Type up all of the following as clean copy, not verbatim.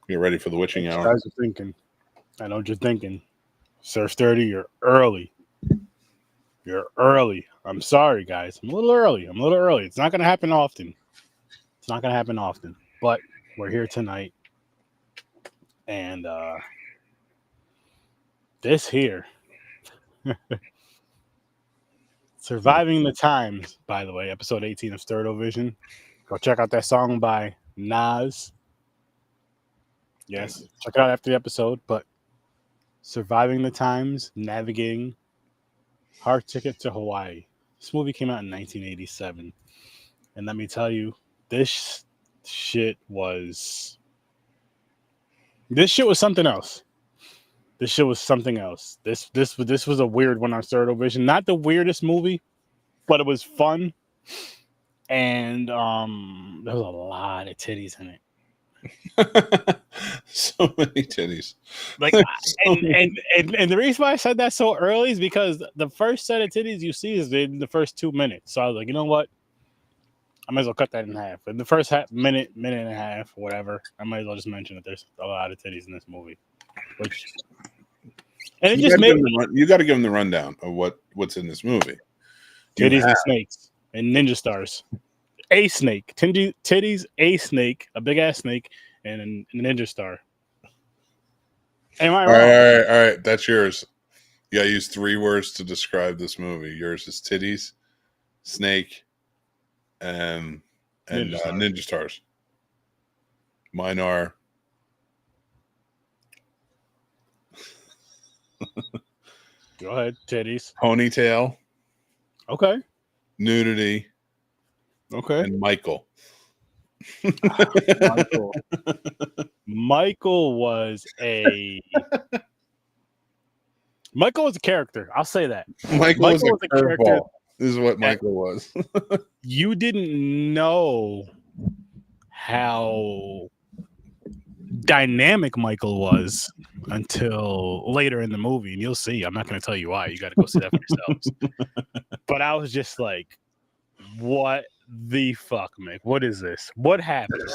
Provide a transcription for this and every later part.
Get ready for the witching hour. Guys are thinking. I know what you're thinking. Sir Sturdy, you're early. You're early. I'm sorry, guys. I'm a little early. It's not going to happen often. But we're here tonight. And this here. Surviving the Times, by the way, episode 18 of Sturdovision. Go check out that song by Nas. Yes, check it out after the episode. But Surviving the Times, Navigating, Hard Ticket to Hawaii. This movie came out in 1987. And let me tell you, this shit was something else. This was a weird one on Sturdovision. Not the weirdest movie, but it was fun. And there was a lot of titties in it. So many titties. Like, and the reason why I said that so early is because the first set of titties you see is in the first 2 minutes. So I was like, you know what? I might as well cut that in half. In the first minute and a half, whatever, I might as well just mention that there's a lot of titties in this movie. And it just made you got to give them the rundown of what's in this movie. Titties and snakes and ninja stars. A snake, titties, a snake, a big ass snake, and a ninja star. Am I wrong? All right. That's yours. You got to use 3 words to describe this movie. Yours is titties, snake, and ninja stars. Mine are. Go ahead, titties. Ponytail. Okay. Nudity. Okay. And Michael. Michael was a character. I'll say that. Michael was a character. This is what Michael was. You didn't know how dynamic Michael was until later in the movie, and you'll see. I'm not going to tell you why. You got to go see that for yourselves. But I was just like, what the fuck, Mick? What is this? What happened?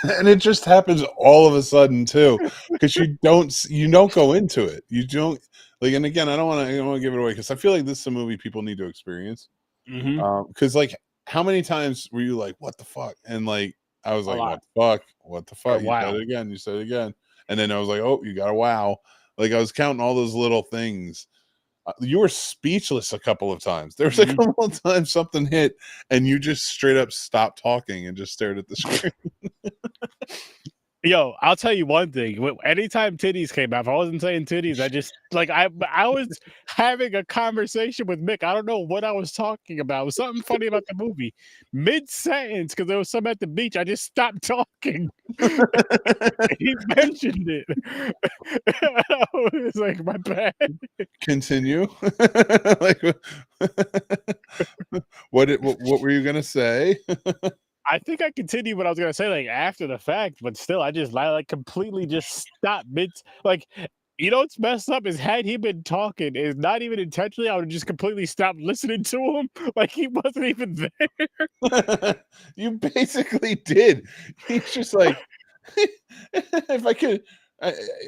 And it just happens all of a sudden too, because you don't go into it. You don't like. And again, I don't want to give it away because I feel like this is a movie people need to experience. Because like, how many times were you like, "What the fuck?" And like, I was like, "What the fuck? Wow. You said it again." And then I was like, "Oh, you got a wow!" Like I was counting all those little things. You were speechless a couple of times. There was a couple of times something hit, and you just straight up stopped talking and just stared at the screen. Yo, I'll tell you one thing. Anytime titties came out, if I wasn't saying titties, I just like I was having a conversation with Mick. I don't know what I was talking about. It was something funny about the movie. Mid-sentence, because there was some at the beach, I just stopped talking. He mentioned it. I was like, my bad. Continue. Like, what were you gonna say? I think I continued what I was gonna say, like after the fact, but still, I like completely just stopped mid. Like, you know what's messed up is had he been talking, is not even intentionally, I would have just completely stopped listening to him, like he wasn't even there. You basically did. He's just like, if I could,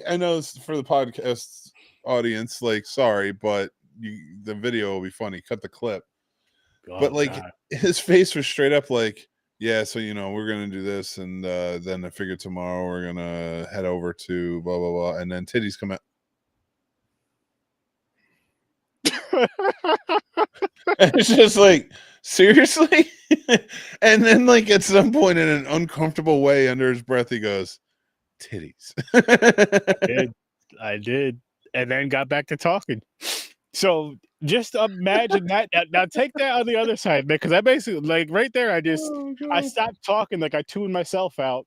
I know it's for the podcast audience, like, sorry, but the video will be funny. Cut the clip, but like God. His face was straight up like. Yeah, so we're gonna do this, and then I figured tomorrow we're gonna head over to blah blah blah, and then titties come out. It's just like, seriously? And then like at some point in an uncomfortable way under his breath, he goes, "Titties." I did, and then got back to talking. So just imagine that. Now take that on the other side, man, because I basically, like, right there, I stopped talking, like I tuned myself out.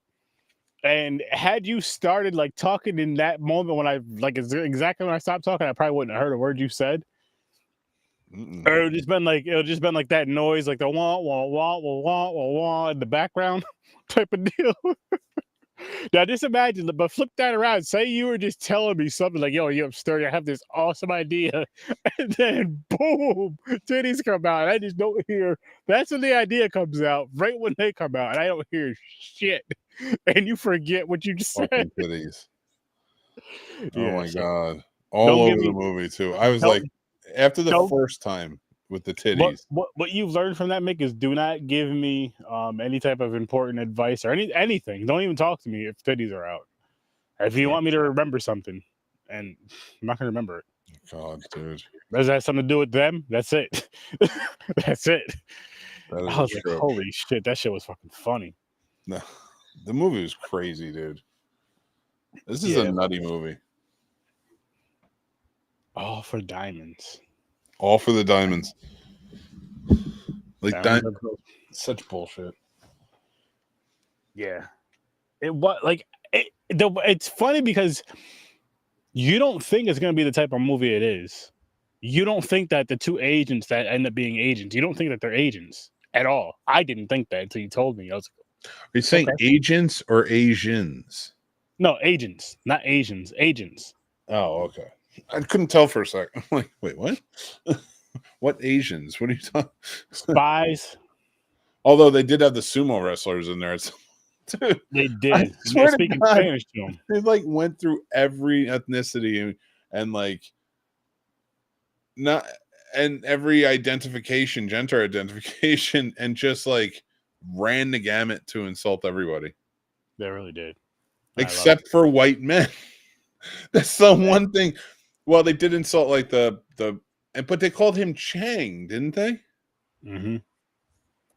And had you started like talking in that moment when I like exactly when I stopped talking, I probably wouldn't have heard a word you said. Or it would just been like that noise, like the wah wah wah wah wah wah wah in the background type of deal. Now just imagine, but flip that around. Say you were just telling me something like, "Yo, you're Sturdy, I have this awesome idea," and then boom, titties come out. And I just don't hear. That's when the idea comes out, right when they come out, and I don't hear shit. and you forget what you just said. Fucking titties. Oh Yeah, my so god. All don't give over the me movie too. I was don't like, after the don't first time with the what titties. what you've learned from that, Mick, is do not give me any type of important advice or anything. Don't even talk to me if titties are out. If you want me to remember something, and I'm not gonna remember it. God, dude. Does that have something to do with them? That's it. That's it. That is I a was like, trope. holy shit, that shit was fucking funny. No, the movie was crazy, dude. This is a Yeah. nutty movie. All for diamonds. All for the diamonds. Like Diamonds are cool. such bullshit. Yeah. It was like it's funny because you don't think it's gonna be the type of movie it is. You don't think that the two agents that end up being agents, you don't think that they're agents at all. I didn't think that until you told me. I was like, Are you saying okay. agents or Asians? No, agents, not Asians, agents. Oh, okay. I couldn't tell for a second. I'm like, wait, what? What Asians? What are you talking? Spies. Although they did have the sumo wrestlers in there. Dude, They I did. And they're swear to speaking God, Spanish to them. they like went through every ethnicity and like not and every identification, gender identification, and just like ran the gamut to insult everybody. They really did. Except for white men. That's the one thing. Well, they did insult like but they called him Chang, didn't they? Mm-hmm.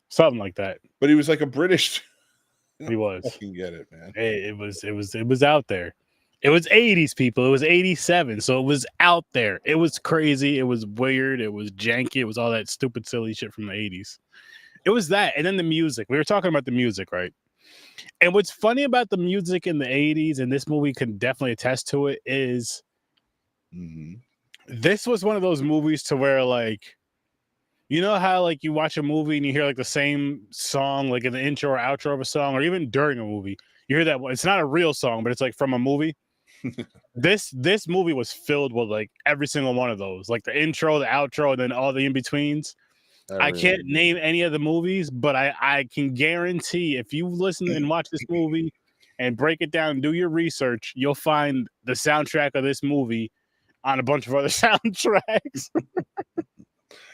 Something like that. But he was like a British. He was. Fucking get it, man. It was out there. It was 80s, people. It was 87, so it was out there. It was crazy. It was weird. It was janky. It was all that stupid, silly shit from the 80s. It was that, and then the music. We were talking about the music, right? And what's funny about the music in the 80s, and this movie can definitely attest to it, is this was one of those movies to where, like, you know how like you watch a movie and you hear like the same song, like in the intro or outro of a song, or even during a movie, you hear that it's not a real song, but it's like from a movie. This movie was filled with like every single one of those, like the intro, the outro, and then all the in betweens. I can't name any of the movies, but I can guarantee if you listen and watch this movie and break it down and do your research, you'll find the soundtrack of this movie on a bunch of other soundtracks.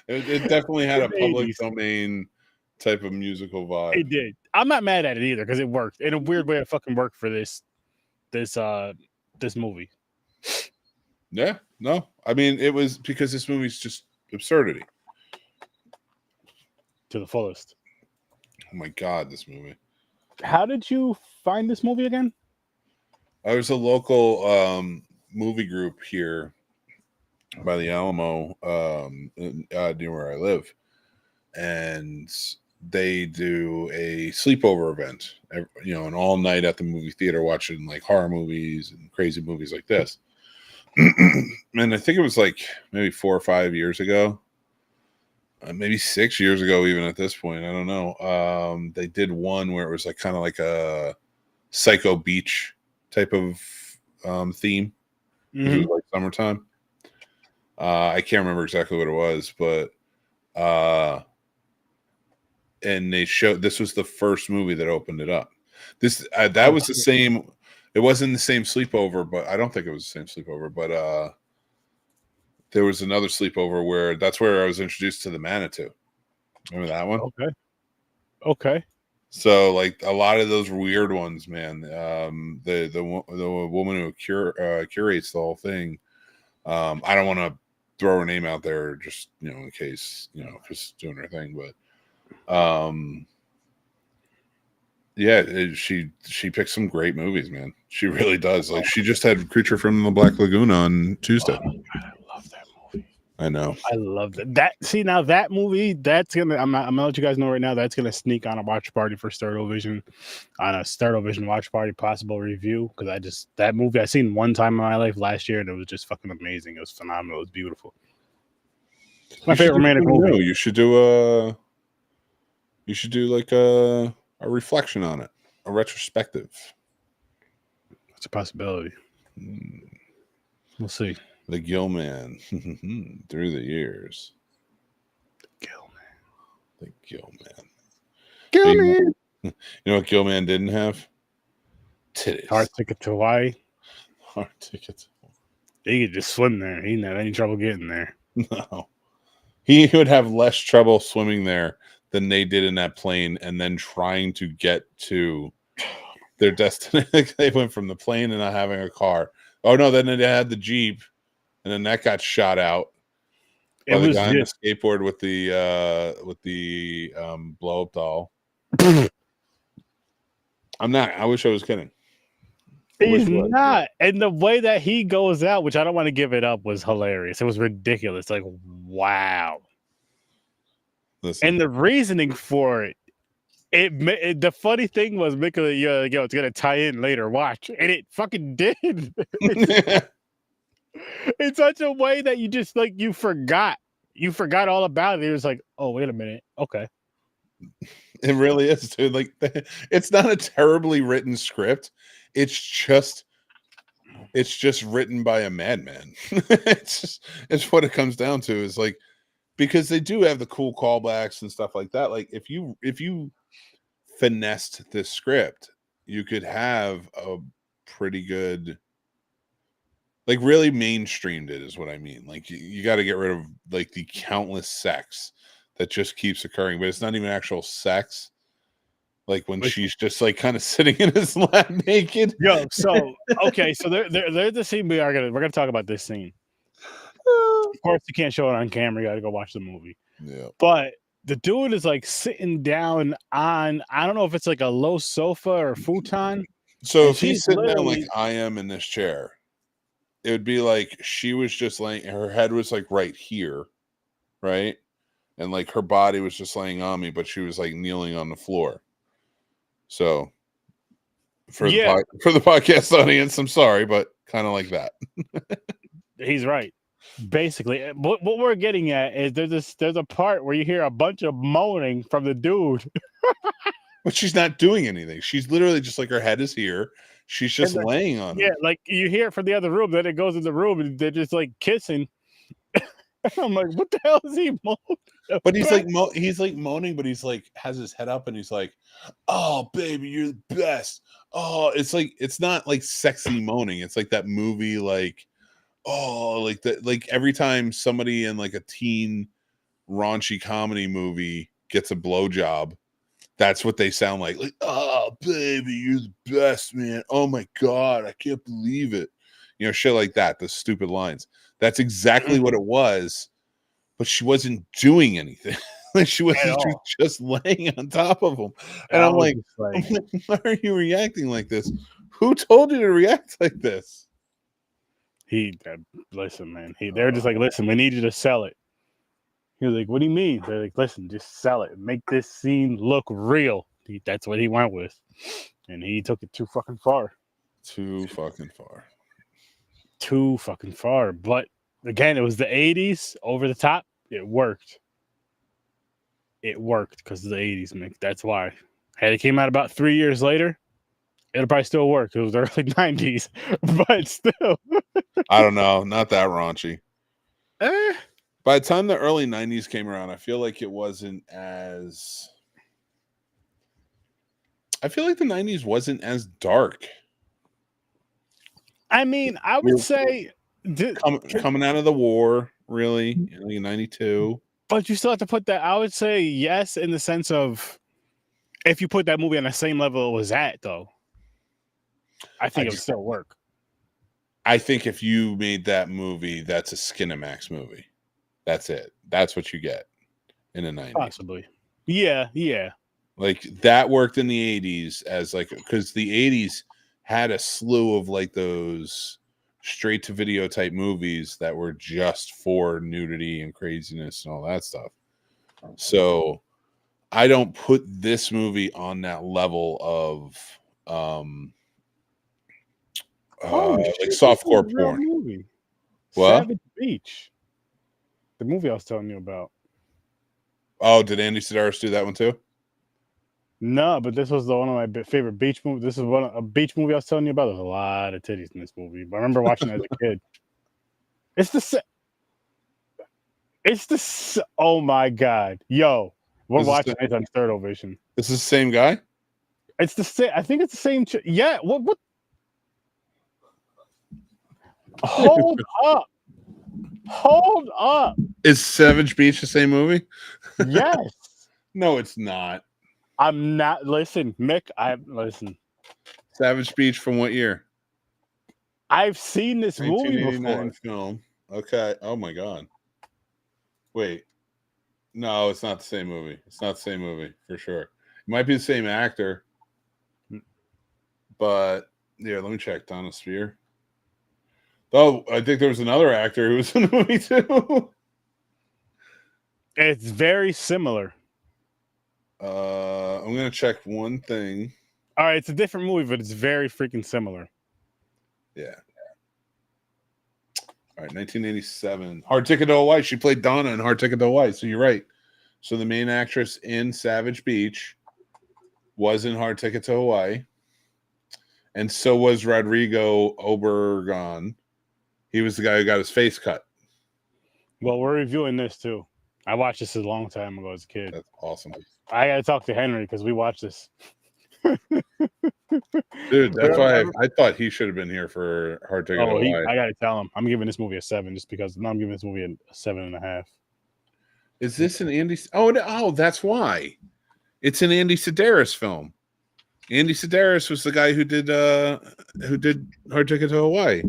It definitely had a public 80s. domain type of musical vibe. It did. I'm not mad at it either because it worked in a weird way. It fucking worked for this movie. Yeah, no, I mean it was because this movie's just absurdity to the fullest. Oh my god, this movie! How did you find this movie again? There's a local movie group here by the Alamo, near where I live, and they do a sleepover event. An all night at the movie theater watching like horror movies and crazy movies like this. And I think it was like maybe 4 or 5 years ago, maybe 6 years ago, even at this point. I don't know. They did one where it was like kind of like a Psycho Beach type of theme. Mm-hmm. It was like summertime. I can't remember exactly what it was, but and they showed this was the first movie that opened it up. That was the same. It wasn't the same sleepover, but I don't think it was the same sleepover. But there was another sleepover where that's where I was introduced to the Manitou. Remember that one? Okay. So like a lot of those weird ones, man. The woman who curates the whole thing. I don't want to throw her name out there, just in case just doing her thing, but yeah, she picks some great movies, man. She really does. Like she just had Creature from the Black Lagoon on Tuesday. Oh, God, I love that movie. I know. I love that. Now that movie, that's gonna. I'm gonna let you guys know right now. That's gonna sneak on a watch party for Sturdovision, on a Sturdovision watch party possible review. Because that movie I seen one time in my life last year, and it was just fucking amazing. It was phenomenal. It was beautiful. It's my favorite romantic movie. You should do like a reflection on it, a retrospective. It's a possibility. We'll see. The Gill Man through the years. The Gill Man. Gill Man. You know what Gill Man didn't have? Titties. Hard ticket to Hawaii. Hard tickets. He could just swim there. He didn't have any trouble getting there. No. He would have less trouble swimming there than they did in that plane and then trying to get to their destination. They went from the plane and not having a car. Oh, no, then they had the Jeep, and then that got shot out. By the guy on the skateboard with the blow-up doll. I wish I was kidding. He's not. And the way that he goes out, which I don't want to give it up, was hilarious. It was ridiculous. Like, wow. Listen. And the reasoning for it, the funny thing was, Mick, it's going to tie in later. Watch. And it fucking did. In such a way that you just, like, you forgot. You forgot all about it. It was like, oh, wait a minute. Okay. It really is, dude. Like, it's not a terribly written script. It's just written by a madman. It's what it comes down to, is like, because they do have the cool callbacks and stuff like that. Like, if you finessed this script, you could have a pretty good, like, really mainstreamed it, is what I mean. Like, you got to get rid of, like, the countless sex that just keeps occurring, but it's not even actual sex. Like, when she's just, like, kind of sitting in his lap naked. Yo, so okay, so there's the scene we're gonna talk about this scene. Of course, you can't show it on camera. You got to go watch the movie. Yeah. But the dude is, like, sitting down on, I don't know if it's like a low sofa or futon. So if he's sitting down like I am in this chair, it would be like she was just laying, her head was like right here, right? And like her body was just laying on me, but she was like kneeling on the floor. So for the podcast audience, I'm sorry, but kind of like that. He's right. Basically, what we're getting at is there's a part where you hear a bunch of moaning from the dude. But she's not doing anything. She's literally just like, her head is here. She's just laying on him. Yeah, like you hear it from the other room, then it goes in the room and they're just like kissing. I'm like, what the hell is he moaning? But he's like moaning, but he's like has his head up and he's like, "Oh, baby, you're the best." Oh, it's like, it's not like sexy moaning. It's like that movie, like, oh, like that, like every time somebody in like a teen raunchy comedy movie gets a blowjob, that's what they sound like. Like, "Oh, baby, you're the best, man. Oh my God, I can't believe it." You know, shit like that, the stupid lines. That's exactly what it was, but she wasn't doing anything. Like, she was just laying on top of him. And I'm like, why are you reacting like this? Who told you to react like this? Listen, man. They're just like, listen, we need you to sell it. He was like, what do you mean? They're like, listen, just sell it. Make this scene look real. That's what he went with. And he took it too fucking far. Too fucking far. Too fucking far. But again, it was the 80s, over the top. It worked. It worked because of the 80s, Mick. That's why. Had it came out about 3 years later, it'll probably still work. It was the early 90s. But still. I don't know. Not that raunchy. By the time the early 90s came around, I feel like it wasn't as... I feel like the 90s wasn't as dark. I mean, I would say... Coming out of the war, really, in 92. But you still have to put that... I would say yes, in the sense of... If you put that movie on the same level it was at, though, I think it would still work. I think if you made that movie, that's a Skinamax movie. That's it. That's what you get in the 90s. Possibly. Yeah. Like, that worked in the 80s as like, because the 80s had a slew of like those straight to video type movies that were just for nudity and craziness and all that stuff. So I don't put this movie on that level of like softcore porn. Movie. What? Savage Beach. The movie I was telling you about. Oh, did Andy Sidaris do that one too? No, but this was one of my favorite beach movies. This is a beach movie I was telling you about. There's a lot of titties in this movie, but I remember watching it as a kid. Oh my God. Yo, we're watching it on Sturd Ovation. This is the same guy? It's the same. I think it's the same. Yeah. What? Hold up. Hold up. Is Savage Beach the same movie? Yes. No, it's not. I'm not. Listen, Mick, listen. Savage Beach from what year? I've seen this movie 1989 before. film. Okay. Oh my god. Wait. No, it's not the same movie. It's not the same movie for sure. It might be the same actor, but yeah, let me check. Dona Speir. Oh, I think there was another actor who was in the movie too. It's very similar. I'm gonna check one thing. All right, it's a different movie, but it's very freaking similar. Yeah. All right, 1987. Hard Ticket to Hawaii. She played Donna in Hard Ticket to Hawaii. So you're right. So the main actress in Savage Beach was in Hard Ticket to Hawaii. And so was Rodrigo Obregon. He was the guy who got his face cut. Well, we're reviewing this too. I watched this a long time ago as a kid. That's awesome. I gotta talk to Henry because we watched this. Dude, that's why I thought he should have been here for Hard Ticket to Hawaii. I gotta tell him. I'm giving this movie a 7 just because. No, I'm giving this movie a 7.5. Is this an Andy? Oh, that's why. It's an Andy Sidaris film. Andy Sidaris was the guy who did Hard Ticket to Hawaii.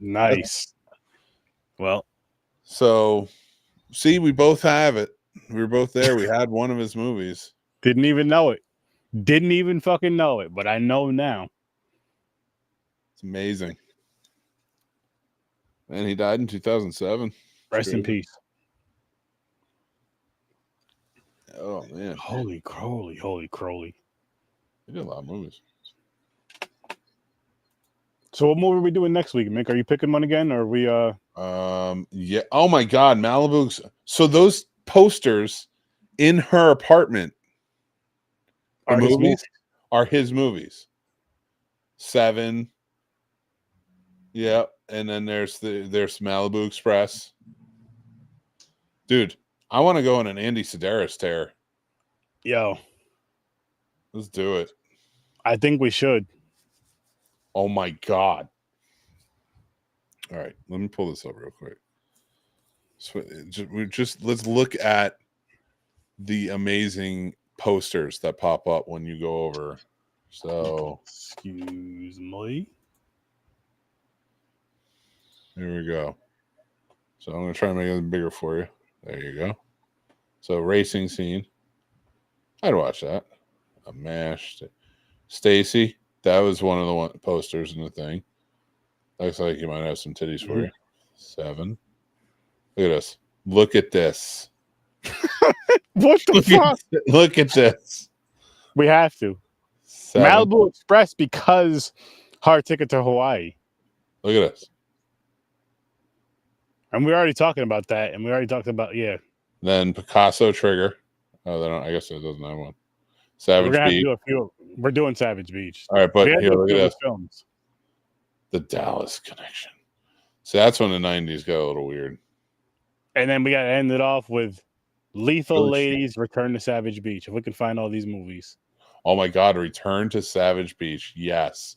Nice. Well, so see, we both have it. We were both there. We had one of his movies. didn't even know it. Didn't even fucking know it, but I know now. It's amazing. And he died in 2007. Rest in peace. Oh man. Holy Crowley. He did a lot of movies. So what movie are we doing next week, Mick? Are you picking one again, or are we yeah. Oh my god, Malibu. So those posters in her apartment are his movies. 7. Yeah, and then there's Malibu Express. Dude, I want to go on an Andy Sidaris tear. Yo. Let's do it. I think we should. Oh my god. All right, let me pull this up real quick. So let's look at the amazing posters that pop up when you go over. So, excuse me. Here we go. So I'm going to try and make it bigger for you. There you go. So racing scene. I'd watch that. A mashed Stacy. That was one of the posters in the thing. Looks like you might have some titties for you. 7. Look at this. Look at this. What the fuck? Look at this. We have to. 7. Malibu Express because Hard Ticket to Hawaii. Look at this. And we're already talking about that. And we already talked about, Then Picasso Trigger. Oh, I guess it doesn't have one. Savage Beach. We're doing Savage Beach. All right, but here, look at this. Films. The Dallas Connection. So that's when the 90s got a little weird. And then we got to end it off with Lethal Ladies, Return to Savage Beach. If we can find all these movies. Oh my God, Return to Savage Beach. Yes.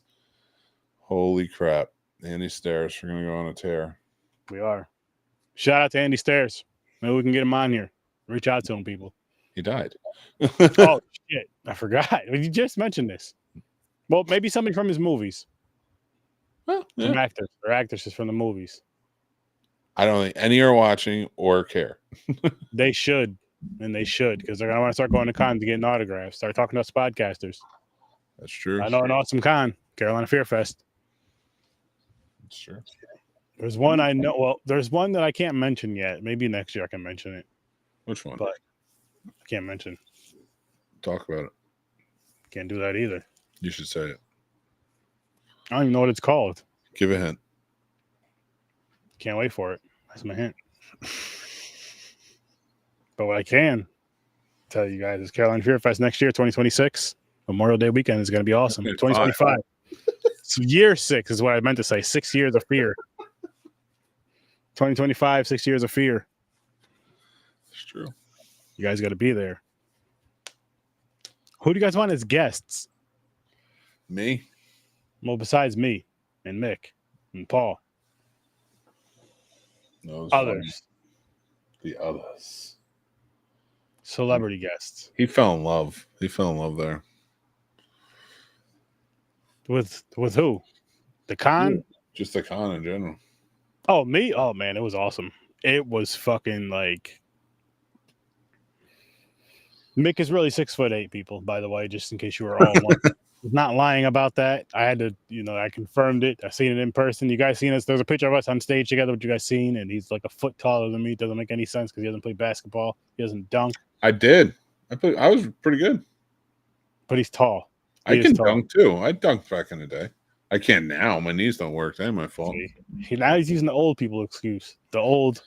Holy crap. Andy Sidaris, we're going to go on a tear. We are. Shout out to Andy Sidaris. Maybe we can get him on here. Reach out to him, people. He died. Oh, shit. I forgot. You just mentioned this. Well, maybe somebody from his movies. Well, yeah. Some actors or actresses from the movies. I don't think any are watching or care. They should. And they should, because they're going to want to start going to cons to get autographs. Start talking to us podcasters. That's true. I know an awesome con, Carolina Fear Fest. That's true. There's one I know. Well, there's one that I can't mention yet. Maybe next year I can mention it. Which one? But I can't mention. Talk about it. Can't do that either. You should say it. I don't even know what it's called. Give a hint. Can't wait for it. That's my hint. But what I can tell you guys is Carolina Fear Fest next year, 2026. Memorial Day weekend is going to be awesome. 2025. So year 6 is what I meant to say. 6 years of fear. 2025, 6 years of fear. It's true. You guys got to be there. Who do you guys want as guests? Me? Well, besides me and Mick and Paul. That was funny. Others. The others. Celebrity guests. He fell in love. He fell in love there. With who? The con? Yeah, just the con in general. Oh, me? Oh, man, it was awesome. It was fucking like... Mick is really 6'8", people, by the way, just in case you were all wondering. He's not lying about that. I had to, I confirmed it. I seen it in person. You guys seen us? There's a picture of us on stage together, what you guys seen, and he's like a foot taller than me. It doesn't make any sense because he doesn't play basketball. He doesn't dunk. I did. I was pretty good. But he's tall. I can dunk too. I dunked back in the day. I can't now. My knees don't work. That ain't my fault. Now he's using the old people excuse. The old...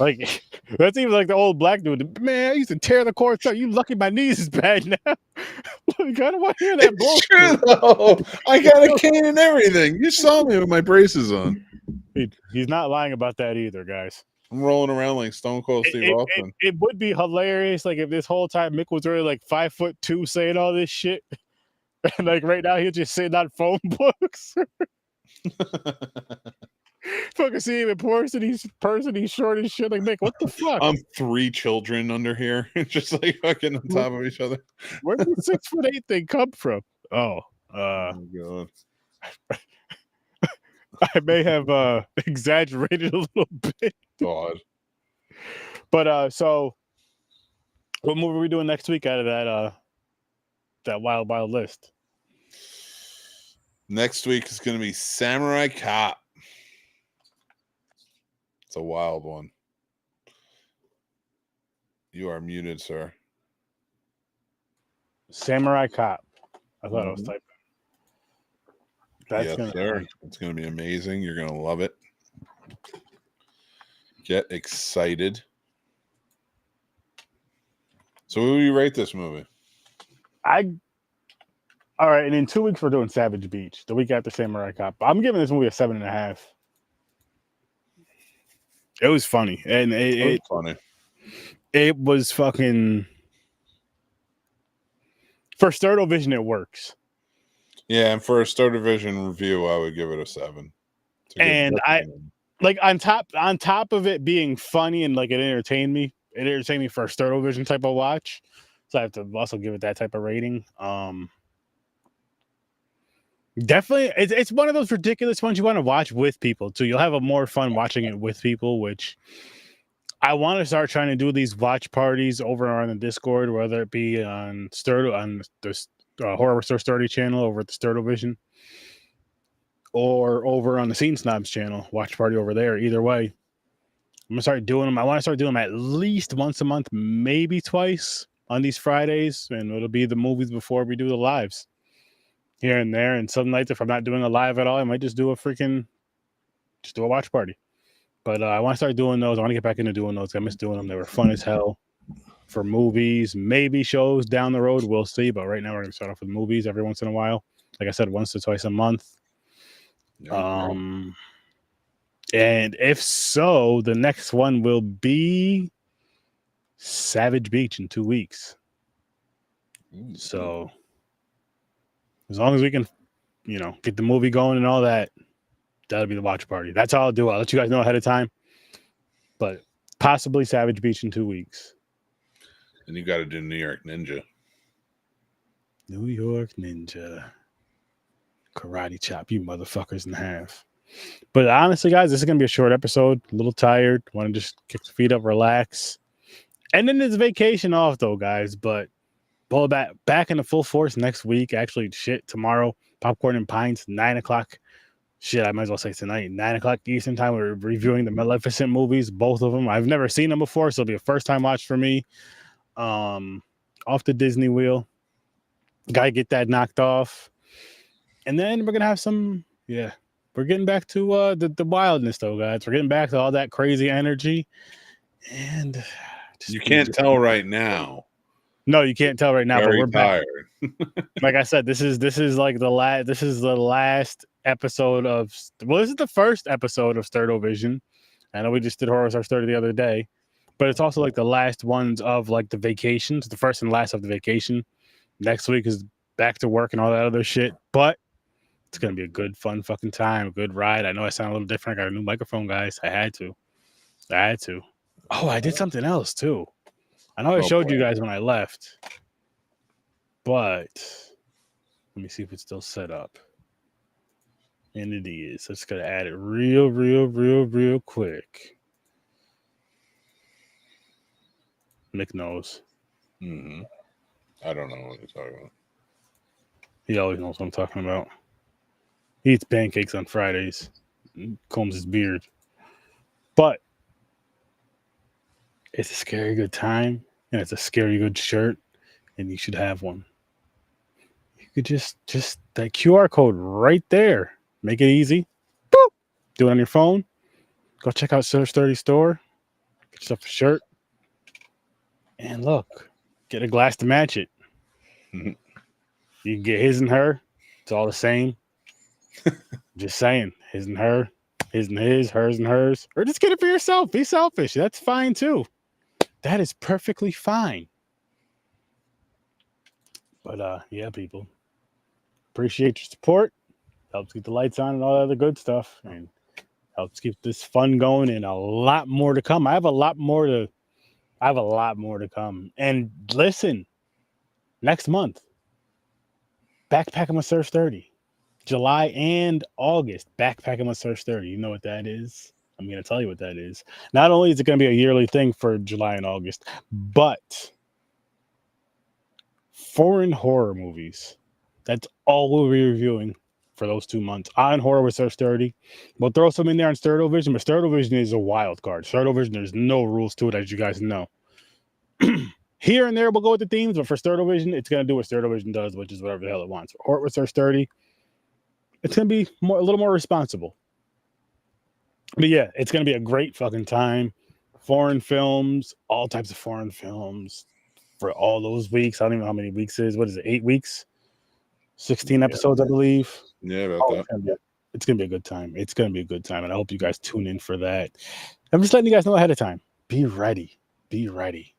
Like, that's even like the old black dude. Man, I used to tear the courts out. You lucky my knees is bad now. Like, I don't want to hear that bullshit. True, though. I got a cane and everything. You saw me with my braces on. He's not lying about that either, guys. I'm rolling around like Stone Cold Steve Austin. It would be hilarious, like, if this whole time Mick was really like 5'2" saying all this shit. And like right now he's just sitting on phone books. Fucking see him in person. He's short as shit. Like, Mick, what the fuck? 3 children under here, just like fucking on top of each other. Where did the 6'8" thing come from? Oh God. I may have exaggerated a little bit. God. But so what movie are we doing next week out of that wild list? Next week is going to be Samurai Cop. It's a wild one. You are muted, sir. Samurai Cop. I thought I was typing. Yes, sir. It's going to be amazing. You're going to love it. Get excited. So, who do you rate this movie? All right, and in 2 weeks we're doing Savage Beach. The week after Samurai Cop. I'm giving this movie a 7.5. It was funny, and it was funny. It was fucking for Sturd Vision. It works. Yeah, and for a Sturd Vision review, I would give it a 7. And I like on top of it being funny and like it entertained me. It entertained me for a Sturd Vision type of watch, so I have to also give it that type of rating. Definitely, it's one of those ridiculous ones you want to watch with people too. You'll have a more fun watching it with people, which I want to start trying to do these watch parties over on the Discord, whether it be on the HorrorWithSirSturdy channel over at the Sturd Vision, or over on the Scene Snobs channel, watch party over there. Either way, I'm gonna start doing them. I want to start doing them at least once a month, maybe twice on these Fridays, and it'll be the movies before we do the lives. Here and there, and some nights if I'm not doing a live at all, I might just do a watch party. But I want to start doing those. I want to get back into doing those. I miss doing them. They were fun as hell for movies, maybe shows down the road. We'll see. But right now we're gonna start off with movies every once in a while. Like I said, once or twice a month. And if so, the next one will be Savage Beach in 2 weeks. So as long as we can, get the movie going and all that, that'll be the watch party. That's all I'll do. I'll let you guys know ahead of time. But possibly Savage Beach in 2 weeks. And you got to do New York Ninja. New York Ninja. Karate chop you motherfuckers in half. But honestly, guys, this is going to be a short episode. A little tired. Want to just kick the feet up, relax. And then there's vacation off, though, guys. But pull back into full force next week. Actually, tomorrow, Popcorn and Pints, 9 o'clock. I might as well say tonight, 9 o'clock Eastern time. We're reviewing the Maleficent movies, both of them. I've never seen them before, so it'll be a first time watch for me. Off the Disney wheel. Gotta get that knocked off. And then we're gonna have we're getting back to the wildness, though, guys. We're getting back to all that crazy energy. And you can't tell right now. No, you can't tell right now. Very but we're tired. Back. Like I said, this is like the last. This is the last episode of. Well, this is the first episode of Sturd Vision. I know we just did HorrorWithSirSturdy the other day, but it's also like the last ones of like the vacations. The first and last of the vacation. Next week is back to work and all that other shit. But it's gonna be a good, fun fucking time. A good ride. I know I sound a little different. I got a new microphone, guys. I had to. I had to. Oh, I did something else too. I know I showed you guys when I left, but let me see if it's still set up. And it is. So just gotta add it real quick. Mick knows. Mm-hmm. I don't know what you're talking about. He always knows what I'm talking about. He eats pancakes on Fridays, combs his beard. But it's a scary good time, and it's a scary good shirt, and you should have one. You could just that QR code right there. Make it easy. Boop. Do it on your phone. Go check out Sturdy store. Get yourself a shirt. And look, get a glass to match it. You can get his and her. It's all the same. Just saying, his and her, his and his, hers and hers. Or just get it for yourself. Be selfish. That's fine too. That is perfectly fine. But yeah, people. Appreciate your support. Helps keep the lights on and all that other good stuff. And helps keep this fun going and a lot more to come. I have a lot more to come. And listen, next month, Backpacking with SturD. July and August, Backpacking with SturD. You know what that is? I'm going to tell you what that is. Not only is it going to be a yearly thing for July and August, but foreign horror movies. That's all we'll be reviewing for those 2 months on Horror with SturD. We'll throw some in there on Sturdovision, but Sturdovision is a wild card. Sturdovision, there's no rules to it, as you guys know. Here and there, we'll go with the themes, but for Sturdovision, it's going to do what Sturdovision does, which is whatever the hell it wants. For Horror with SturD, it's going to be a little more responsible. But yeah, it's going to be a great fucking time. Foreign films, all types of foreign films for all those weeks. I don't even know how many weeks it is. What is it, 8 weeks? 16 episodes, I believe. Yeah, about that. It's going to be a good time. It's going to be a good time, and I hope you guys tune in for that. I'm just letting you guys know ahead of time. Be ready. Be ready.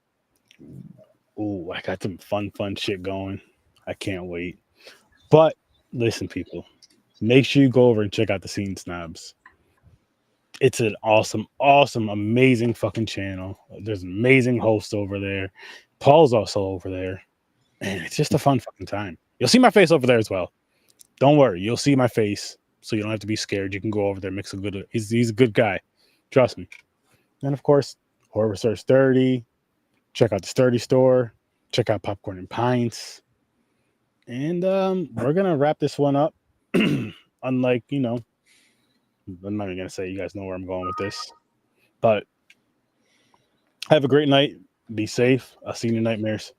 Ooh, I got some fun shit going. I can't wait. But listen, people, make sure you go over and check out the Scene Snobs. It's an awesome, amazing fucking channel. There's amazing hosts over there. Paul's also over there. And it's just a fun fucking time. You'll see my face over there as well. Don't worry. You'll see my face. So you don't have to be scared. You can go over there, mix a good... He's a good guy. Trust me. And of course, HorrorWithSirSturdy. Check out the Sturdy store. Check out Popcorn and Pints. And we're going to wrap this one up. Unlike, I'm not even going to say you guys know where I'm going with this. But have a great night. Be safe. I'll see you in your nightmares.